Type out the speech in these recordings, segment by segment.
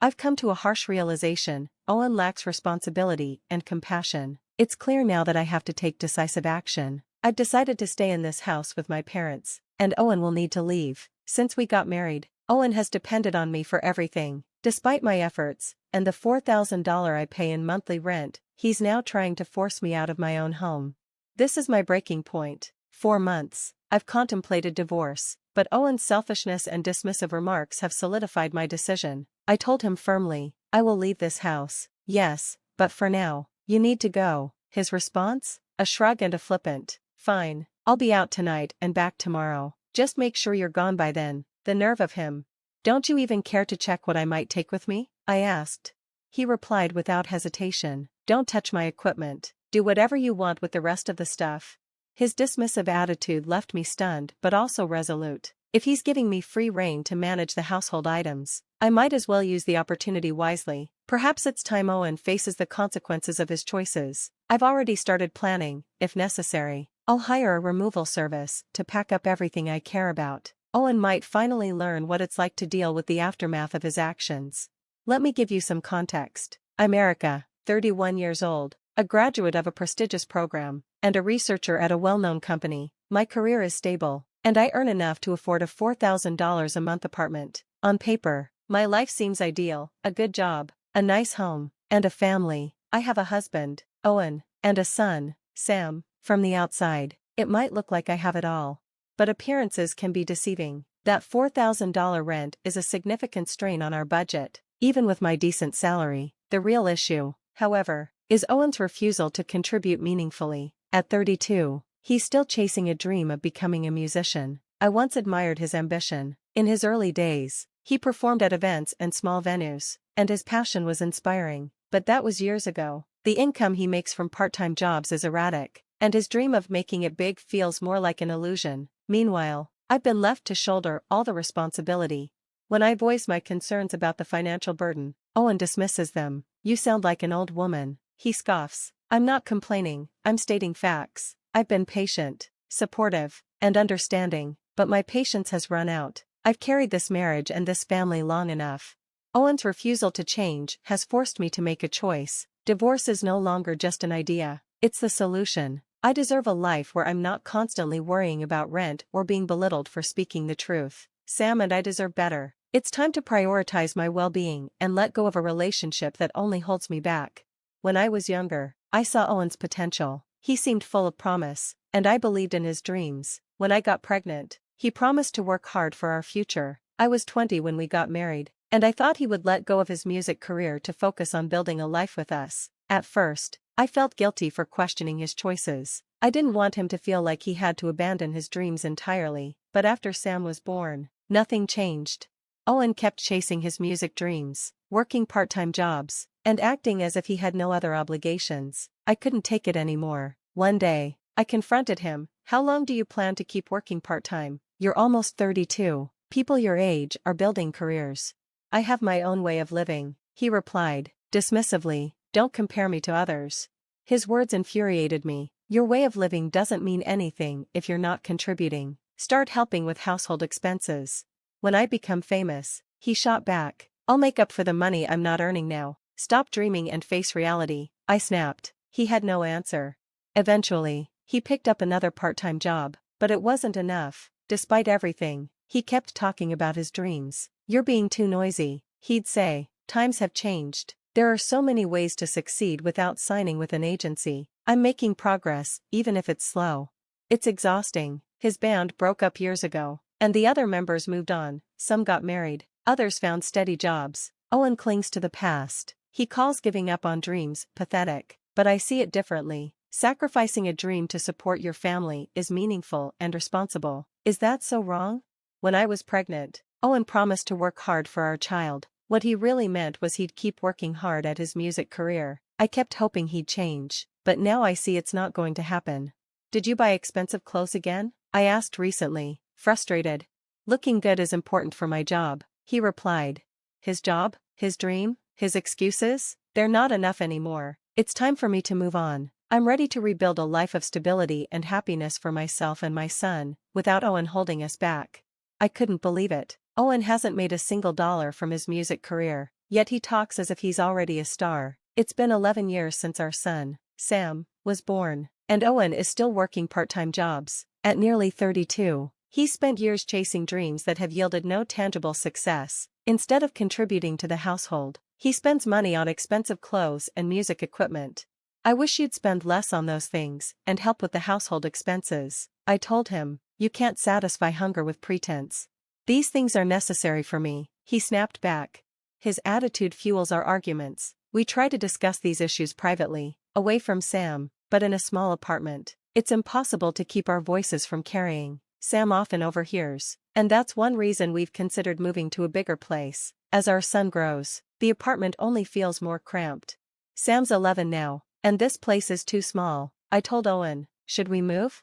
I've come to a harsh realization: Owen lacks responsibility and compassion. It's clear now that I have to take decisive action. I've decided to stay in this house with my parents, and Owen will need to leave. Since we got married, Owen has depended on me for everything. Despite my efforts, and the $4,000 I pay in monthly rent, he's now trying to force me out of my own home. This is my breaking point. 4 months. I've contemplated divorce, but Owen's selfishness and dismissive remarks have solidified my decision. I told him firmly, I will leave this house. Yes, but for now, you need to go. His response? A shrug and a flippant, fine, I'll be out tonight and back tomorrow. Just make sure you're gone by then. The nerve of him. Don't you even care to check what I might take with me? I asked. He replied without hesitation, don't touch my equipment. Do whatever you want with the rest of the stuff. His dismissive attitude left me stunned but also resolute. If he's giving me free rein to manage the household items, I might as well use the opportunity wisely. Perhaps it's time Owen faces the consequences of his choices. I've already started planning. If necessary, I'll hire a removal service to pack up everything I care about. Owen might finally learn what it's like to deal with the aftermath of his actions. Let me give you some context. I'm Erica, 31 years old, a graduate of a prestigious program, and a researcher at a well-known company. My career is stable, and I earn enough to afford a $4,000 a month apartment. On paper, my life seems ideal: a good job, a nice home, and a family. I have a husband, Owen, and a son, Sam. From the outside, it might look like I have it all. But appearances can be deceiving. That $4,000 rent is a significant strain on our budget, even with my decent salary. The real issue, however, is Owen's refusal to contribute meaningfully. At 32, he's still chasing a dream of becoming a musician. I once admired his ambition. In his early days, he performed at events and small venues, and his passion was inspiring. But that was years ago. The income he makes from part-time jobs is erratic, and his dream of making it big feels more like an illusion. Meanwhile, I've been left to shoulder all the responsibility. When I voice my concerns about the financial burden, Owen dismisses them. You sound like an old woman. He scoffs. I'm not complaining, I'm stating facts. I've been patient, supportive, and understanding, but my patience has run out. I've carried this marriage and this family long enough. Owen's refusal to change has forced me to make a choice. Divorce is no longer just an idea, it's the solution. I deserve a life where I'm not constantly worrying about rent or being belittled for speaking the truth. Sam and I deserve better. It's time to prioritize my well-being and let go of a relationship that only holds me back. When I was younger, I saw Owen's potential. He seemed full of promise, and I believed in his dreams. When I got pregnant, he promised to work hard for our future. I was 20 when we got married, and I thought he would let go of his music career to focus on building a life with us. At first, I felt guilty for questioning his choices. I didn't want him to feel like he had to abandon his dreams entirely. But after Sam was born, nothing changed. Owen kept chasing his music dreams, working part-time jobs, and acting as if he had no other obligations. I couldn't take it anymore. One day, I confronted him. How long do you plan to keep working part-time? You're almost 32. People your age are building careers. I have my own way of living, he replied, dismissively. Don't compare me to others. His words infuriated me. Your way of living doesn't mean anything if you're not contributing. Start helping with household expenses. When I become famous, he shot back, I'll make up for the money I'm not earning now. Stop dreaming and face reality. I snapped. He had no answer. Eventually, he picked up another part-time job, but it wasn't enough. Despite everything, he kept talking about his dreams. You're being too noisy, he'd say. Times have changed. There are so many ways to succeed without signing with an agency. I'm making progress, even if it's slow. It's exhausting. His band broke up years ago, and the other members moved on. Some got married, others found steady jobs. Owen clings to the past. He calls giving up on dreams pathetic, but I see it differently. Sacrificing a dream to support your family is meaningful and responsible. Is that so wrong? When I was pregnant, Owen promised to work hard for our child. What he really meant was he'd keep working hard at his music career. I kept hoping he'd change, but now I see it's not going to happen. Did you buy expensive clothes again? I asked recently, frustrated. Looking good is important for my job, he replied. His job? His dream? His excuses? They're not enough anymore. It's time for me to move on. I'm ready to rebuild a life of stability and happiness for myself and my son, without Owen holding us back. I couldn't believe it. Owen hasn't made a single dollar from his music career. Yet he talks as if he's already a star. It's been 11 years since our son, Sam, was born, and Owen is still working part-time jobs. At nearly 32, he spent years chasing dreams that have yielded no tangible success. Instead of contributing to the household, he spends money on expensive clothes and music equipment. I wish you'd spend less on those things and help with the household expenses, I told him. You can't satisfy hunger with pretense. These things are necessary for me, he snapped back. His attitude fuels our arguments. We try to discuss these issues privately, away from Sam, but in a small apartment. It's impossible to keep our voices from carrying. Sam often overhears, and that's one reason we've considered moving to a bigger place. As our son grows, the apartment only feels more cramped. Sam's 11 now, and this place is too small, I told Owen. Should we move?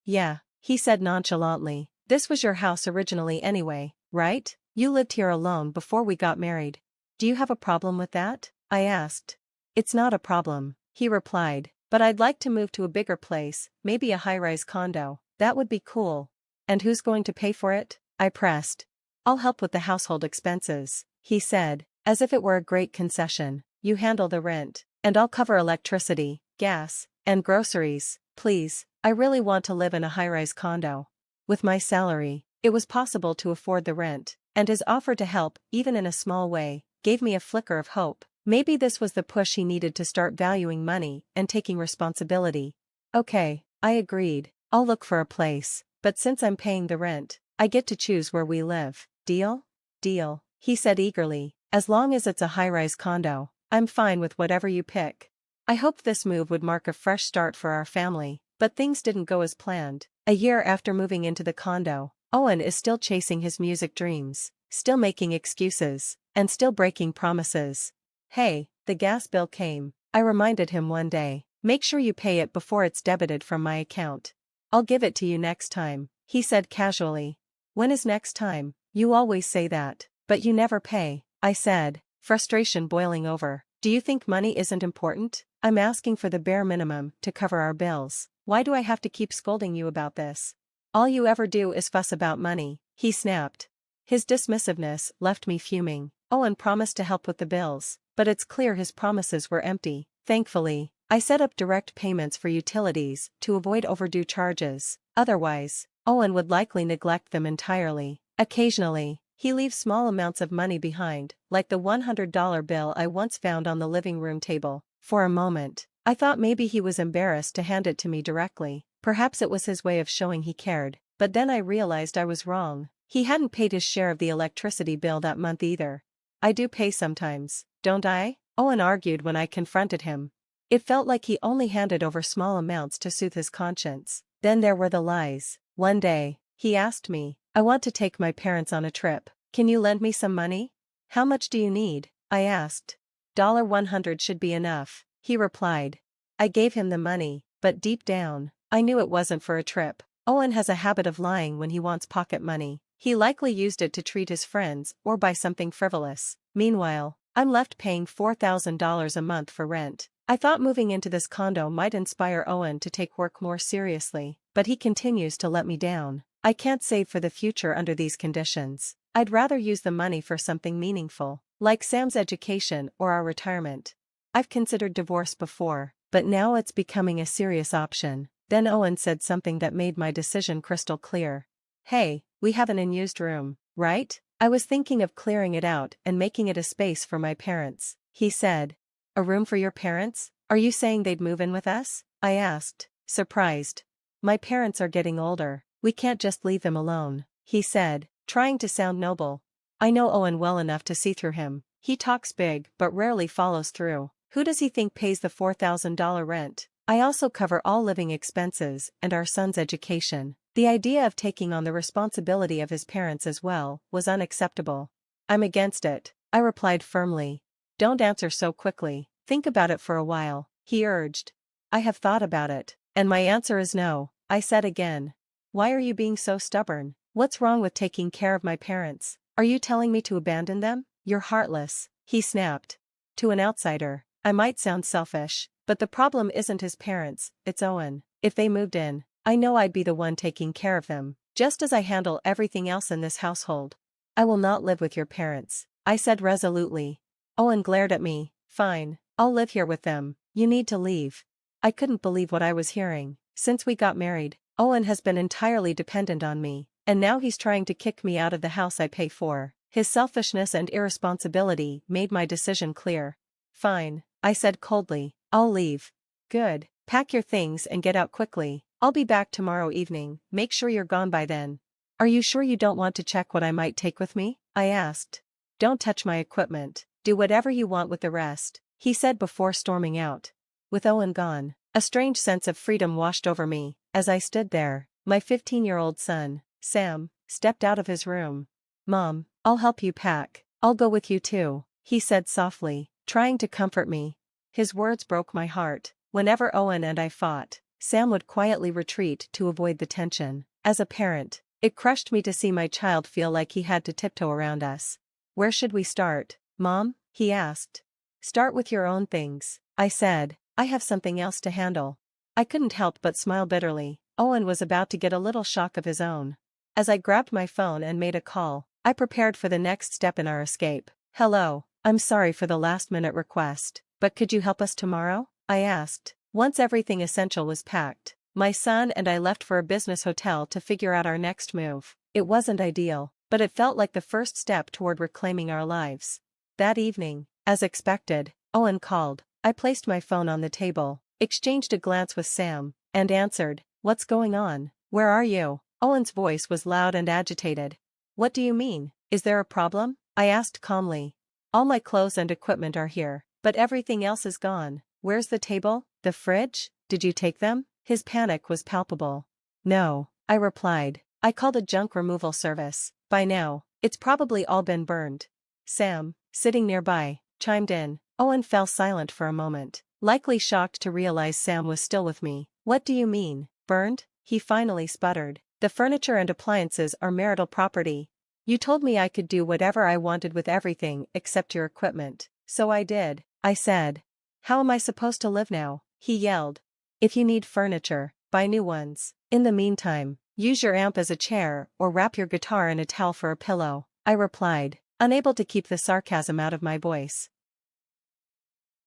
Yeah, he said nonchalantly. This was your house originally anyway, right? You lived here alone before we got married. Do you have a problem with that? I asked. It's not a problem, he replied, but I'd like to move to a bigger place, maybe a high-rise condo. That would be cool. And who's going to pay for it? I pressed. I'll help with the household expenses, he said, as if it were a great concession. You handle the rent, and I'll cover electricity, gas, and groceries. Please, I really want to live in a high-rise condo. With my salary, it was possible to afford the rent, and his offer to help, even in a small way, gave me a flicker of hope. Maybe this was the push he needed to start valuing money and taking responsibility. Okay, I agreed. I'll look for a place, but since I'm paying the rent, I get to choose where we live. Deal? Deal, he said eagerly. As long as it's a high-rise condo, I'm fine with whatever you pick. I hoped this move would mark a fresh start for our family, but things didn't go as planned. A year after moving into the condo, Owen is still chasing his music dreams, still making excuses, and still breaking promises. Hey, the gas bill came, I reminded him one day. Make sure you pay it before it's debited from my account. I'll give it to you next time, he said casually. When is next time? You always say that, but you never pay, I said, frustration boiling over. Do you think money isn't important? I'm asking for the bare minimum to cover our bills. Why do I have to keep scolding you about this? All you ever do is fuss about money, he snapped. His dismissiveness left me fuming. Owen promised to help with the bills, but it's clear his promises were empty. Thankfully, I set up direct payments for utilities to avoid overdue charges. Otherwise, Owen would likely neglect them entirely. Occasionally, he leaves small amounts of money behind, like the $100 bill I once found on the living room table. For a moment, I thought maybe he was embarrassed to hand it to me directly. Perhaps it was his way of showing he cared, but then I realized I was wrong. He hadn't paid his share of the electricity bill that month either. I do pay sometimes, don't I? Owen argued when I confronted him. It felt like he only handed over small amounts to soothe his conscience. Then there were the lies. One day, he asked me, I want to take my parents on a trip. Can you lend me some money? How much do you need? I asked. $100 should be enough, he replied. I gave him the money, but deep down, I knew it wasn't for a trip. Owen has a habit of lying when he wants pocket money. He likely used it to treat his friends or buy something frivolous. Meanwhile, I'm left paying $4,000 a month for rent. I thought moving into this condo might inspire Owen to take work more seriously, but he continues to let me down. I can't save for the future under these conditions. I'd rather use the money for something meaningful, like Sam's education or our retirement. I've considered divorce before, but now it's becoming a serious option. Then Owen said something that made my decision crystal clear. Hey, we have an unused room, right? I was thinking of clearing it out and making it a space for my parents, he said. A room for your parents? Are you saying they'd move in with us? I asked, surprised. My parents are getting older. We can't just leave them alone, he said, trying to sound noble. I know Owen well enough to see through him. He talks big but rarely follows through. Who does he think pays the $4,000 rent? I also cover all living expenses and our son's education. The idea of taking on the responsibility of his parents as well was unacceptable. I'm against it, I replied firmly. Don't answer so quickly. Think about it for a while, he urged. I have thought about it, and my answer is no, I said again. Why are you being so stubborn? What's wrong with taking care of my parents? Are you telling me to abandon them? You're heartless, he snapped. To an outsider, I might sound selfish, but the problem isn't his parents, it's Owen. If they moved in, I know I'd be the one taking care of them, just as I handle everything else in this household. I will not live with your parents, I said resolutely. Owen glared at me. Fine, I'll live here with them. You need to leave. I couldn't believe what I was hearing. Since we got married, Owen has been entirely dependent on me, and now he's trying to kick me out of the house I pay for. His selfishness and irresponsibility made my decision clear. Fine, I said coldly, I'll leave. Good, pack your things and get out quickly. I'll be back tomorrow evening, make sure you're gone by then. Are you sure you don't want to check what I might take with me? I asked. Don't touch my equipment, do whatever you want with the rest, he said before storming out. With Owen gone, a strange sense of freedom washed over me. As I stood there, my 15-year-old son, Sam, stepped out of his room. Mom, I'll help you pack. I'll go with you too, he said softly, trying to comfort me. His words broke my heart. Whenever Owen and I fought, Sam would quietly retreat to avoid the tension. As a parent, it crushed me to see my child feel like he had to tiptoe around us. Where should we start, Mom? He asked. Start with your own things, I said. I have something else to handle. I couldn't help but smile bitterly. Owen was about to get a little shock of his own. As I grabbed my phone and made a call, I prepared for the next step in our escape. Hello, I'm sorry for the last-minute request, but could you help us tomorrow? I asked. Once everything essential was packed, my son and I left for a business hotel to figure out our next move. It wasn't ideal, but it felt like the first step toward reclaiming our lives. That evening, as expected, Owen called. I placed my phone on the table, exchanged a glance with Sam, and answered. What's going on? Where are you? Owen's voice was loud and agitated. What do you mean? Is there a problem? I asked calmly. All my clothes and equipment are here, but everything else is gone. Where's the table? The fridge? Did you take them? His panic was palpable. No, I replied. I called a junk removal service. By now, it's probably all been burned. Sam, sitting nearby, chimed in. Owen fell silent for a moment, likely shocked to realize Sam was still with me. What do you mean, burned? He finally sputtered. The furniture and appliances are marital property. You told me I could do whatever I wanted with everything except your equipment, so I did, I said. How am I supposed to live now? He yelled. If you need furniture, buy new ones. In the meantime, use your amp as a chair or wrap your guitar in a towel for a pillow, I replied, unable to keep the sarcasm out of my voice.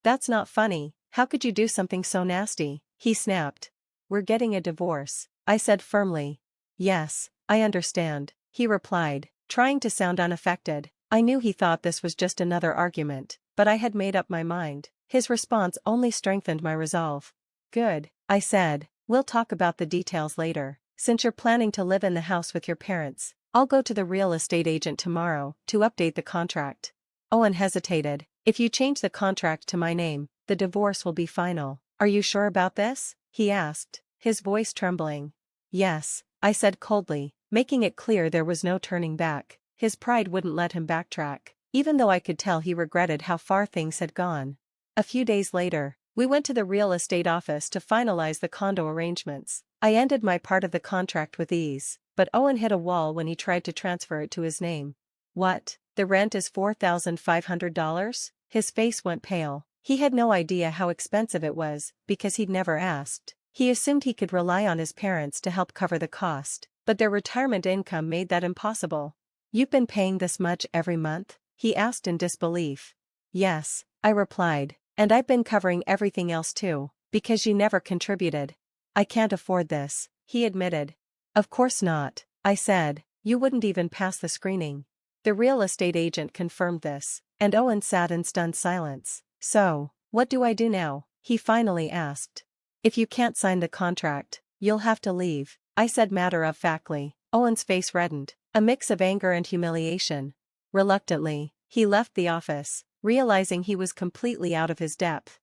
That's not funny, how could you do something so nasty? He snapped. We're getting a divorce, I said firmly. Yes, I understand, he replied, trying to sound unaffected. I knew he thought this was just another argument, but I had made up my mind. His response only strengthened my resolve. Good, I said, we'll talk about the details later. Since you're planning to live in the house with your parents, I'll go to the real estate agent tomorrow to update the contract. Owen hesitated. If you change the contract to my name, the divorce will be final. Are you sure about this? He asked, his voice trembling. Yes, I said coldly, making it clear there was no turning back. His pride wouldn't let him backtrack, even though I could tell he regretted how far things had gone. A few days later, we went to the real estate office to finalize the condo arrangements. I ended my part of the contract with ease, but Owen hit a wall when he tried to transfer it to his name. What? The rent is $4,500? His face went pale. He had no idea how expensive it was, because he'd never asked. He assumed he could rely on his parents to help cover the cost, but their retirement income made that impossible. You've been paying this much every month? He asked in disbelief. Yes, I replied, and I've been covering everything else too, because you never contributed. I can't afford this, he admitted. Of course not, I said, you wouldn't even pass the screening. The real estate agent confirmed this, and Owen sat in stunned silence. So, what do I do now? He finally asked. If you can't sign the contract, you'll have to leave, I said matter-of-factly. Owen's face reddened, a mix of anger and humiliation. Reluctantly, he left the office, realizing he was completely out of his depth.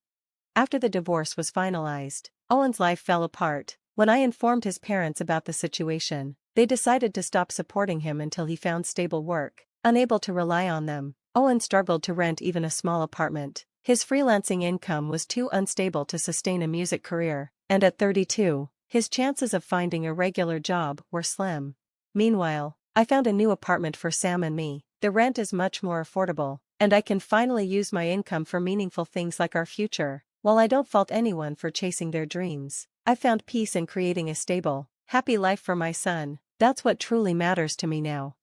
After the divorce was finalized, Owen's life fell apart. When I informed his parents about the situation, they decided to stop supporting him until he found stable work. Unable to rely on them, Owen struggled to rent even a small apartment. His freelancing income was too unstable to sustain a music career, and at 32, his chances of finding a regular job were slim. Meanwhile, I found a new apartment for Sam and me. The rent is much more affordable, and I can finally use my income for meaningful things like our future. While I don't fault anyone for chasing their dreams, I found peace in creating a stable, happy life for my son. That's what truly matters to me now.